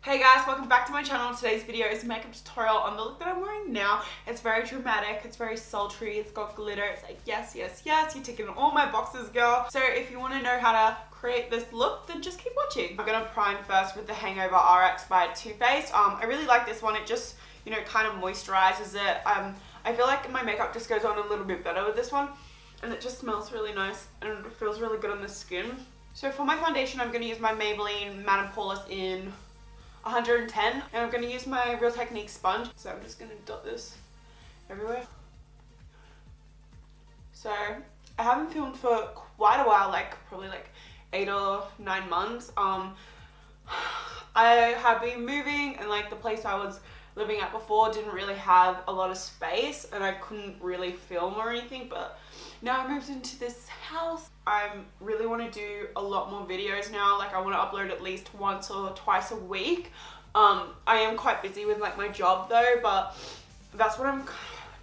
Hey guys, welcome back to my channel. Today's video is a makeup tutorial on the look that I'm wearing now. It's very dramatic, it's very sultry, it's got glitter, it's like yes, yes, yes, you're ticking all my boxes, girl. So if you want to know how to create this look, then just keep watching. I'm gonna prime first with the Hangover RX by Too Faced. I really like this one. It just, you know, kind of moisturizes it. I feel like my makeup just goes on a little bit better with this one, and it just smells really nice and it feels really good on the skin. So for my foundation, I'm gonna use my Maybelline Madame Paula's in 110, and I'm going to use my Real Technique sponge. So I'm just going to dot this everywhere. So I haven't filmed for quite a while, like probably like 8 or 9 months. I have been moving, and like the place I was living at before didn't really have a lot of space and I couldn't really film or anything, but now I moved into this house. I really want to do a lot more videos now. Like I want to upload at least once or twice a week. I am quite busy with like my job though, but that's what I'm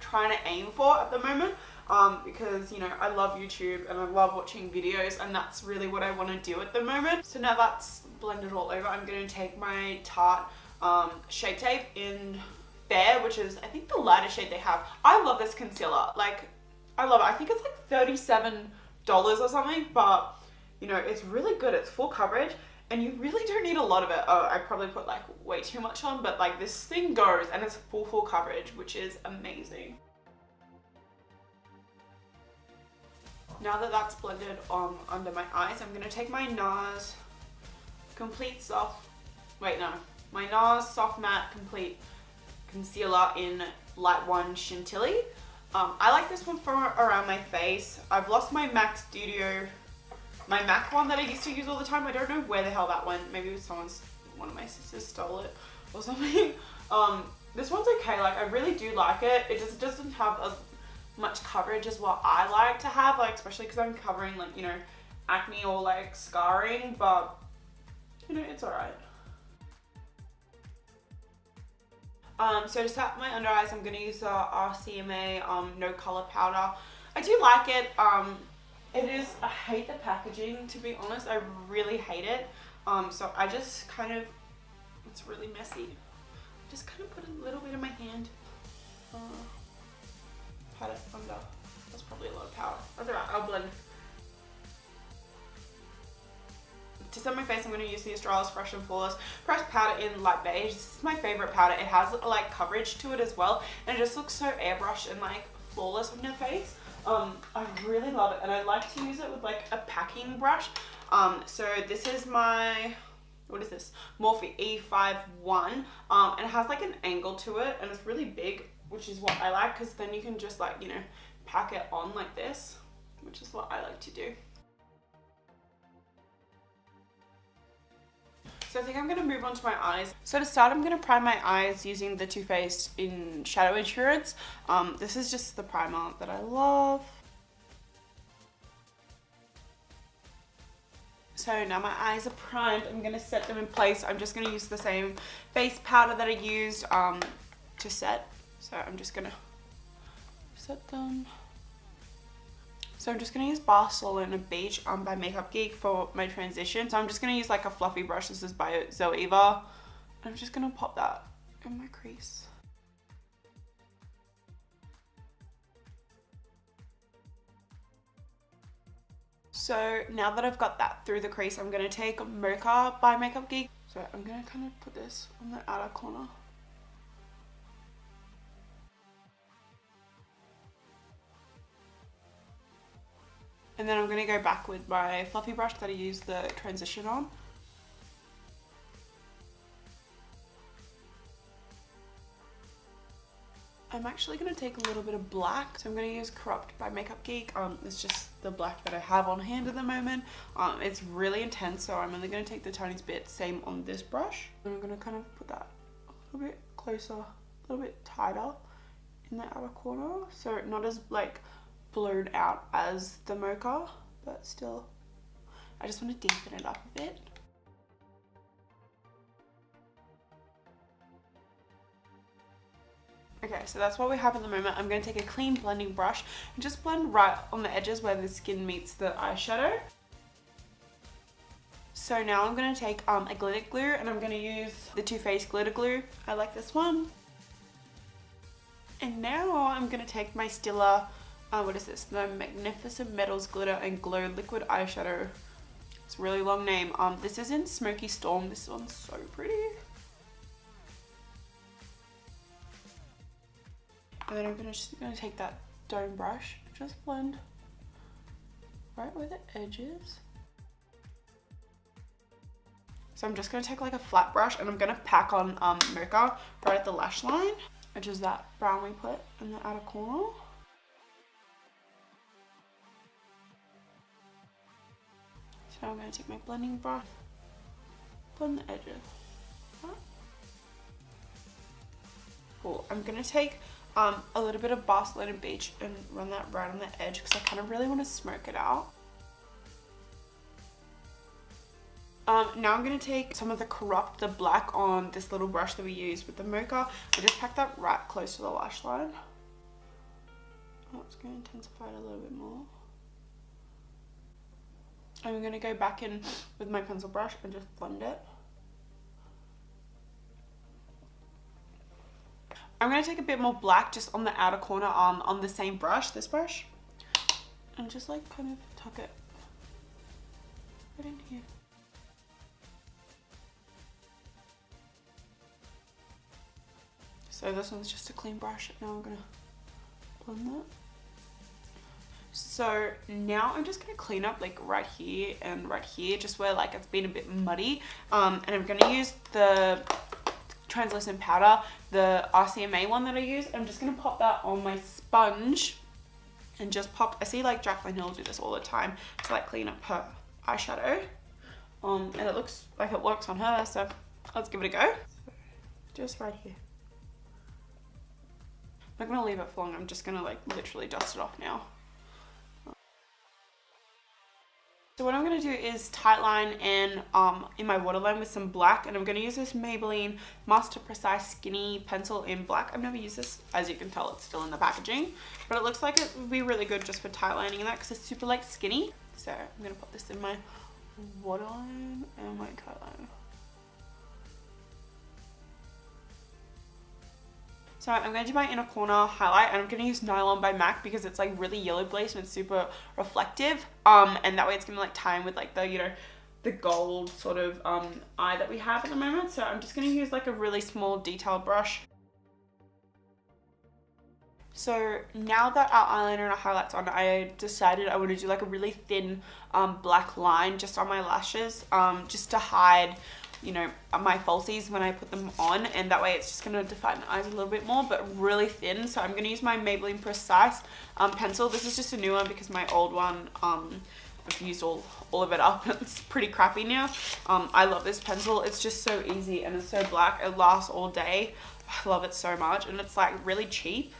trying to aim for at the moment. Because, you know, I love YouTube and I love watching videos, and that's really what I want to do at the moment. So now that's blended all over, I'm going to take my Tarte Shape Tape in Fair, which is I think the lightest shade they have. I love this concealer. Like, I love it. I think it's like $37 or something, but you know, it's really good. It's full coverage and you really don't need a lot of it. Oh, I probably put like way too much on, but like this thing goes and it's full coverage, which is amazing. Now that that's blended on under my eyes, I'm gonna take my NARS my NARS Soft Matte Complete Concealer in Light 1 Chantilly. I like this one for around my face. I've lost my MAC Studio, my MAC one that I used to use all the time. I don't know where the hell that went. Maybe one of my sisters stole it or something. This one's okay. Like, I really do like it. It just doesn't have as much coverage as what I like to have, like especially because I'm covering like, you know, acne or like scarring, but you know, it's alright. So to set my under eyes, I'm going to use the RCMA No Color Powder. I do like it. I hate the packaging, to be honest. I really hate it. So I just kind of, it's really messy. Just kind of put a little bit in my hand. Pat it under. That's probably a lot of powder. That's alright, I'll blend. To set my face, I'm going to use the Australis Fresh and Flawless Pressed Powder in Light Beige. This is my favorite powder. It has like coverage to it as well, and it just looks so airbrushed and like flawless on your face. I really love it, and I like to use it with like a packing brush. So this is my, what is this? Morphe E51, and it has like an angle to it, and it's really big, which is what I like, because then you can just like, you know, pack it on like this, which is what I like to do. So I think I'm going to move on to my eyes. So to start, I'm going to prime my eyes using the Too Faced in Shadow Insurance. This is just the primer that I love. So now my eyes are primed. I'm going to set them in place. I'm just going to use the same face powder that I used to set. So I'm just going to set them. So I'm just going to use Barcelona Beach by Makeup Geek for my transition. So I'm just going to use like a fluffy brush. This is by Zoeva. I'm just going to pop that in my crease. So now that I've got that through the crease, I'm going to take Mocha by Makeup Geek. So I'm going to kind of put this on the outer corner. And then I'm going to go back with my fluffy brush that I used the transition on. I'm actually going to take a little bit of black. So I'm going to use Corrupt by Makeup Geek. It's just the black that I have on hand at the moment. It's really intense, so I'm only going to take the tiniest bit. Same on this brush. And I'm going to kind of put that a little bit closer, a little bit tighter in the outer corner. So not as like blown out as the Mocha, but still I just want to deepen it up a bit. Okay, so that's what we have at the moment. I'm going to take a clean blending brush and just blend right on the edges where the skin meets the eyeshadow. So now I'm going to take a glitter glue, and I'm going to use the Too Faced glitter glue. I like this one. And now I'm going to take my Stila, what is this? The Magnificent Metals Glitter and Glow Liquid Eyeshadow. It's a really long name. This is in Smoky Storm. This one's so pretty. And then I'm just going to take that dome brush, just blend right where the edge is. So I'm just going to take like a flat brush, and I'm going to pack on Mocha right at the lash line, which is that brown we put in the outer corner. So now I'm going to take my blending brush, blend the edges. Cool. I'm going to take a little bit of Barcelona Beach and run that right on the edge because I kind of really want to smoke it out. Now I'm going to take some of the Corrupt, the black, on this little brush that we used with the Mocha. I just pack that right close to the lash line. Oh, it's going to intensify it a little bit more. I'm going to go back in with my pencil brush and just blend it. I'm going to take a bit more black just on the outer corner on the same brush, this brush, and just like kind of tuck it right in here. So this one's just a clean brush. Now I'm going to blend that. So now I'm just going to clean up like right here and right here, just where like it's been a bit muddy. And I'm going to use the translucent powder, the RCMA one that I use. I'm just going to pop that on my sponge and just pop. I see like Jaclyn Hill do this all the time to like clean up her eyeshadow. And it looks like it works on her, so let's give it a go. Just right here. I'm not going to leave it for long. I'm just going to like literally dust it off now. So what I'm going to do is tightline in my waterline with some black, and I'm going to use this Maybelline Master Precise Skinny Pencil in black. I've never used this. As you can tell, it's still in the packaging, but it looks like it would be really good just for tightlining and that because it's super like skinny. So I'm going to put this in my waterline and my tightline. So I'm going to do my inner corner highlight, and I'm going to use Nylon by MAC because it's like really yellow glazed and it's super reflective. And that way it's going to like tie in with like the, you know, the gold sort of eye that we have at the moment. So I'm just going to use like a really small detailed brush. So now that our eyeliner and our highlight's on, I decided I want to do like a really thin black line just on my lashes, just to hide, you know, my falsies when I put them on, and that way it's just going to define the eyes a little bit more, but really thin. So I'm going to use my Maybelline Precise pencil. This is just a new one because my old one, I've used all of it up. It's pretty crappy now. I love this pencil. It's just so easy and it's so black. It lasts all day. I love it so much, and it's like really cheap.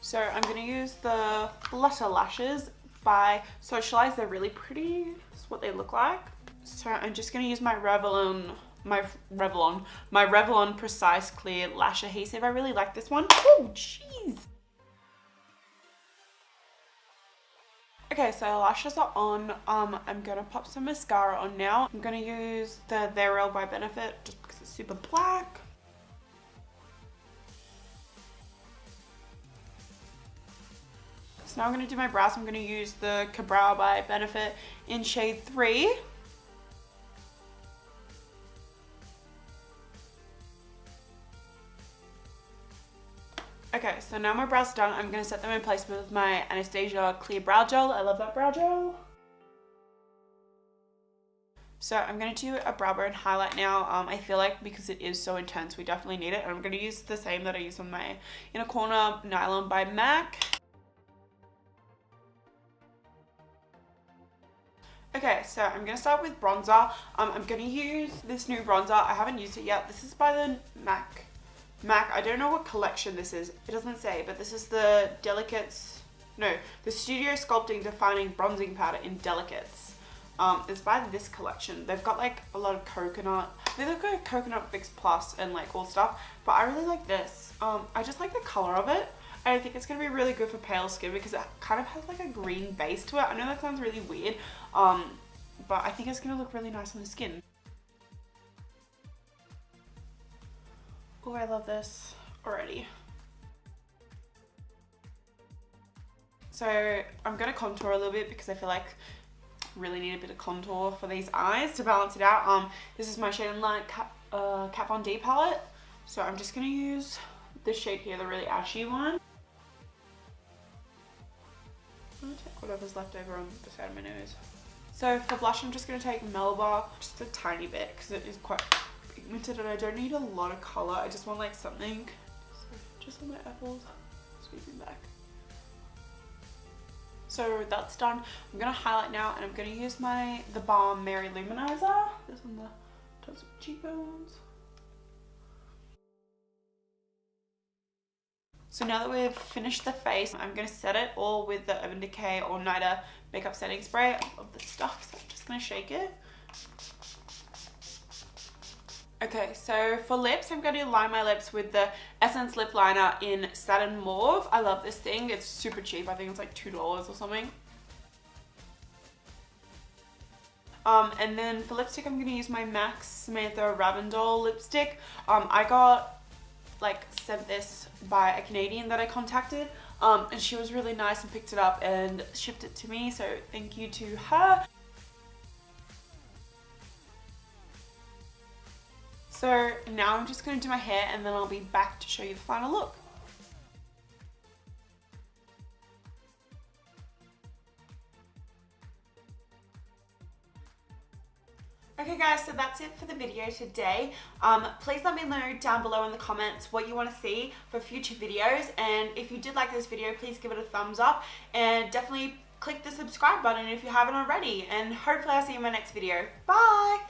So I'm going to use the Flutter Lashes by Socialize. They're really pretty. That's what they look like. So I'm just going to use my Revlon Precise Clear Lash Adhesive. I really like this one. Oh, jeez. Okay, so the lashes are on. I'm going to pop some mascara on now. I'm going to use the They're Real by Benefit just because it's super black. So now I'm going to do my brows. I'm going to use the Ka-Brow by Benefit in shade 3. Okay, so now my brows are done. I'm going to set them in place with my Anastasia Clear Brow Gel. I love that brow gel. So I'm going to do a brow bone highlight now. I feel like because it is so intense, we definitely need it. And I'm going to use the same that I use on my inner corner, Nylon by MAC. Okay, so I'm going to start with bronzer. I'm going to use this new bronzer. I haven't used it yet. This is by the MAC. I don't know what collection this is. It doesn't say, but this is the the Studio Sculpting Defining Bronzing Powder in Delicates. It's by this collection. They've got like a lot of coconut. They've got Coconut Fix Plus and like all stuff, but I really like this. I just like the color of it. I think it's going to be really good for pale skin because it kind of has like a green base to it. I know that sounds really weird, but I think it's going to look really nice on the skin. Oh, I love this already. So I'm going to contour a little bit because I feel like I really need a bit of contour for these eyes to balance it out. This is my Shade and Light Kat Von D palette. So I'm just going to use this shade here, the really ashy one. I'm going to take whatever's left over on the side of my nose. So for blush, I'm just going to take Melba, just a tiny bit because it is quite pigmented and I don't need a lot of colour. I just want like something, so just on my apples, squeezing back. So that's done. I'm going to highlight now and I'm going to use the Balm Mary Luminizer. This on the tops of my cheekbones. So now that we've finished the face, I'm going to set it all with the Urban Decay All Nighter Makeup Setting Spray. I love this stuff, so I'm just going to shake it. Okay, so for lips, I'm going to line my lips with the Essence Lip Liner in Satin Mauve. I love this thing. It's super cheap. I think it's like $2 or something. And then for lipstick, I'm going to use my MAC Samantha Ravindell lipstick. I got sent this by a Canadian that I contacted, and she was really nice and picked it up and shipped it to me, so thank you to her. So now I'm just going to do my hair and then I'll be back to show you the final look. Okay guys, so that's it for the video today. Please let me know down below in the comments what you want to see for future videos, and if you did like this video, please give it a thumbs up and definitely click the subscribe button if you haven't already, and hopefully I'll see you in my next video. Bye!